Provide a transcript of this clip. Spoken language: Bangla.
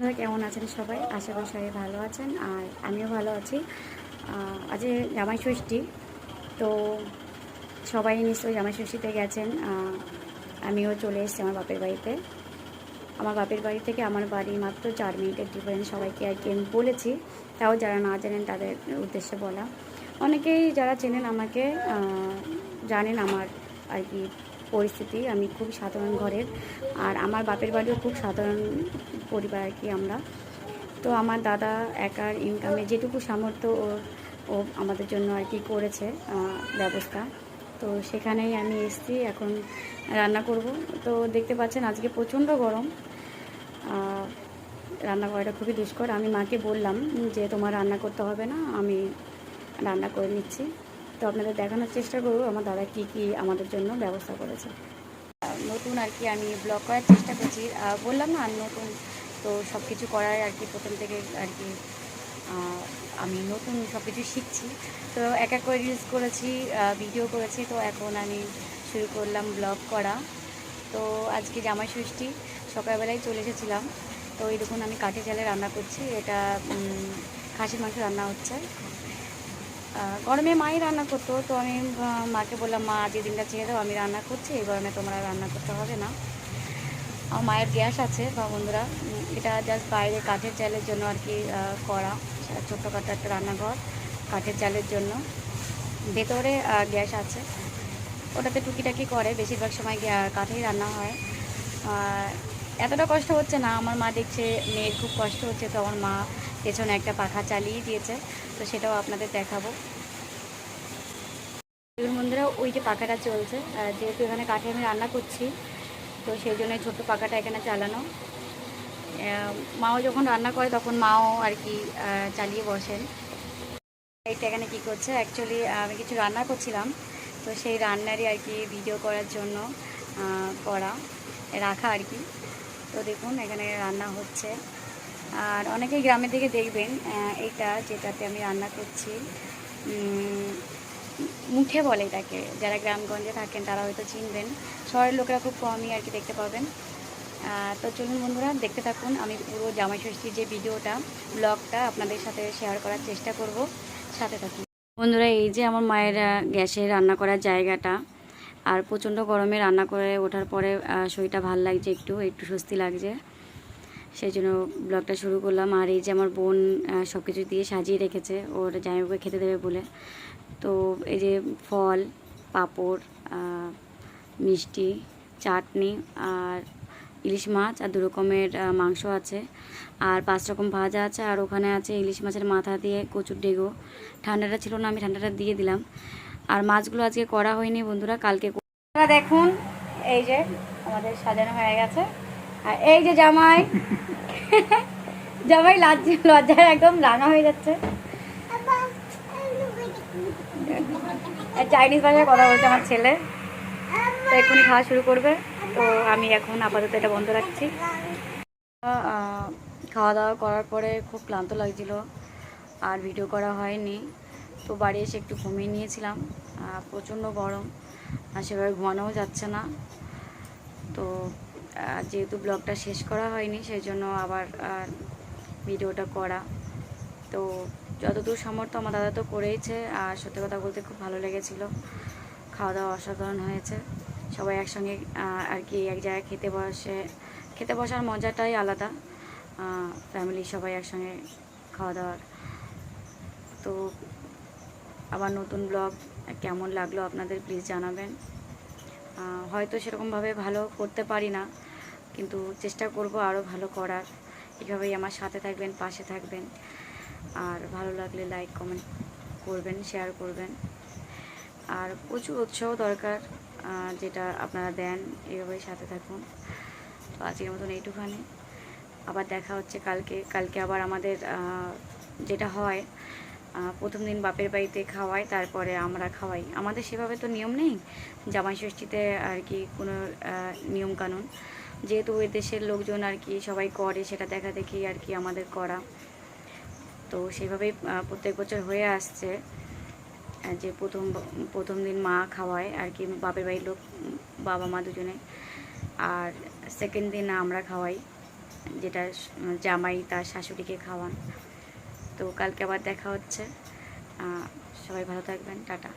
আপনারা কেমন আছেন সবাই? আশা করি সবাই ভালো আছেন আর আমিও ভালো আছি। আজ জামাই ষষ্ঠী, তো সবাই নিশ্চয়ই জামাই ষষ্ঠীতে গেছেন। আমিও চলে এসেছি আমার বাপের বাড়িতে। আমার বাপের বাড়ি থেকে আমার বাড়ি মাত্র 4 মিনিটের ডিফারেন্স। সবাইকে আর কি আমি বলেছি, তাও যারা না জানেন তাদের উদ্দেশ্যে বলা। অনেকেই যারা চেনেন আমাকে জানেন আমার আর কি পরিস্থিতি। আমি খুব সাধারণ ঘরের, আর আমার বাপের বাড়িও খুব সাধারণ পরিবার আর কি আমরা। তো আমার দাদা একার ইনকামে যেটুকু সামর্থ্য ও আমাদের জন্য আর কি করেছে ব্যবস্থা, তো সেখানেই আমি এসেছি। এখন রান্না করব। তো দেখতে পাচ্ছেন আজকে প্রচণ্ড গরম, রান্না করাটা খুবই দুষ্কর। আমি মাকে বললাম যে তোমার রান্না করতে হবে না, আমি রান্না করে নিচ্ছি। তো আপনাদের দেখানোর চেষ্টা করব আমার দাদা কী কী আমাদের জন্য ব্যবস্থা করেছে। নতুন আর কি আমি ব্লগ করার চেষ্টা করছি, বললাম না আমি নতুন, তো সব কিছু করার আর কি প্রথম থেকে আর কি আমি নতুন সব কিছু শিখছি। তো এক এক করে রিলস করেছি, ভিডিও করেছি, তো এখন আমি শুরু করলাম ব্লগ করা। তো আজকে জামাই ষষ্ঠী, সকালবেলায় চলে এসেছিলাম। তো এই দেখুন আমি কাঠের জালে রান্না করছি, এটা খাসির মাংস রান্না হচ্ছে। গরমে মাই রান্না করতো, তো আমি মাকে বললাম মা আজকে দিনটা ছেড়ে দাও, আমি রান্না করছি, এই গরমে তোমরা রান্না করতে হবে না। আমার মায়ের গ্যাস আছে বা বন্ধুরা, এটা জাস্ট বাইরে কাঠের চালের জন্য আর কি করা, ছোট্টখাটো একটা রান্নাঘর কাঠের চালের জন্য। ভেতরে গ্যাস আছে, ওটাতে টুকিটাকি করে, বেশিরভাগ সময় কাঠেই রান্না হয়। এতটা কষ্ট হচ্ছে না, আমার মা দেখছে মেয়ের খুব কষ্ট হচ্ছে, তো আমার মা পেছনে একটা পাখা চালিয়ে দিয়েছে, তো সেটাও আপনাদের দেখাবো। বন্ধুরা, ওই যে পাখাটা চলছে, যেহেতু এখানে কাঠে আমি রান্না করছি, তো সেই জন্য ছোট্ট পাখাটা এখানে চালানো। মাও যখন রান্না করে তখন মাও আর কি চালিয়ে বসেন। এইটা এখানে কী করছে, অ্যাকচুয়ালি আমি কিছু রান্না করছিলাম, তো সেই রান্নারই আর কি ভিডিও করার জন্য করা রাখা আর কি। তো দেখুন এখানে রান্না হচ্ছে। আর অনেকেই গ্রামের দিকে দেখবেন এইটা যেটাতে আমি রান্না করছি মুঠে বলে এটাকে, যারা গ্রামগঞ্জে থাকেন তারা হয়তো চিনবেন, শহরের লোকেরা খুব কমই আর কি দেখতে পাবেন। তো চলুন বন্ধুরা, দেখতে থাকুন। আমি পুরো জামাই ষষ্ঠীর যে ভিডিওটা, ব্লগটা আপনাদের সাথে শেয়ার করার চেষ্টা করব, সাথে থাকুন বন্ধুরা। এই যে আমার মায়ের গ্যাসে রান্না করার জায়গাটা, আর প্রচণ্ড গরমে রান্না করে ওঠার পরে শরীরটা ভাল লাগছে, একটু একটু স্বস্তি লাগছে, সেই জন্য ব্লগটা শুরু করলাম। আর এই যে আমার বোন সব কিছু দিয়ে সাজিয়ে রেখেছে ওর জামাইবাবুকে খেতে দেবে বলে। তো এই যে ফল, পাঁপড়, মিষ্টি, চাটনি, আর ইলিশ মাছ, আর 2 রকমের মাংস আছে, আর 5 রকম ভাজা আছে, আর ওখানে আছে ইলিশ মাছের মাথা দিয়ে কচুর ডেগো। ঠান্ডাটা ছিল না, আমি ঠান্ডাটা দিয়ে দিলাম। আর মাছগুলো আজকে করা হয়নি বন্ধুরা, কালকে। দেখুন এই যে আমাদের সাজানো হয়ে গেছে, আর এই যে জামাই জামাই লজ্জায় একদম রাঙা হয়ে যাচ্ছে। চাইনিজ ভাষায় কথা বলছে আমার ছেলে, তো এক্ষুনি খাওয়া শুরু করবে। তো আমি এখন আপাতত এটা বন্ধ রাখছি। খাওয়া দাওয়া করার পরে খুব ক্লান্ত লাগছিল, আর ভিডিও করা হয়নি। তো বাড়ি এসে একটু ঘুমিয়ে নিয়েছিলাম, প্রচণ্ড গরম, আর সেভাবে ঘুমানোও যাচ্ছে না। তো যেহেতু ব্লগটা শেষ করা হয়নি, সেই জন্য আবার ভিডিওটা করা। তো যতদূর সামর্থ্য আমার দাদা তো করেইছে, আর সত্যি কথা বলতে খুব ভালো লেগেছিল। খাওয়া দাওয়া অসাধারণ হয়েছে, সবাই একসঙ্গে আর কি এক জায়গায় খেতে বসার মজাটাই আলাদা, ফ্যামিলি সবাই একসঙ্গে খাওয়া দাওয়ার। তো আবার নতুন ব্লগ কেমন লাগলো আপনাদের প্লিজ জানাবেন। হয়তো সেরকমভাবে ভালো করতে পারি না, কিন্তু চেষ্টা করব আরও ভালো করার। এভাবেই আমার সাথে থাকবেন, পাশে থাকবেন, আর ভালো লাগলে লাইক কমেন্ট করবেন, শেয়ার করবেন। আর প্রচুর উৎসাহ দরকার, যেটা আপনারা দেন, এইভাবেই সাথে থাকুন। তো আজকের মতন এইটুখানি, আবার দেখা হচ্ছে কালকে আবার আমাদের যেটা হয়, প্রথম দিন বাপের বাড়িতে খাওয়াই, তারপরে আমরা খাওয়াই। আমাদের সেভাবে তো নিয়ম নেই জামাই ষষ্ঠীতে আর কি কোনো নিয়মকানুন, যেহেতু ওই দেশের লোকজন আর কি সবাই করে, সেটা দেখা দেখি আর কি আমাদের করা। তো সেভাবেই প্রত্যেক বছর হয়ে আসছে যে প্রথম দিন মা খাওয়ায় আর কি, বাপের বাড়ির লোক, বাবা মা দুজনে, আর সেকেন্ড দিন আমরা খাওয়াই। যেটা জামাই তার শাশুড়িকে খাওয়ান। তো কালকে আবার দেখা হচ্ছে। সবাই ভালো থাকবেন, টাটা।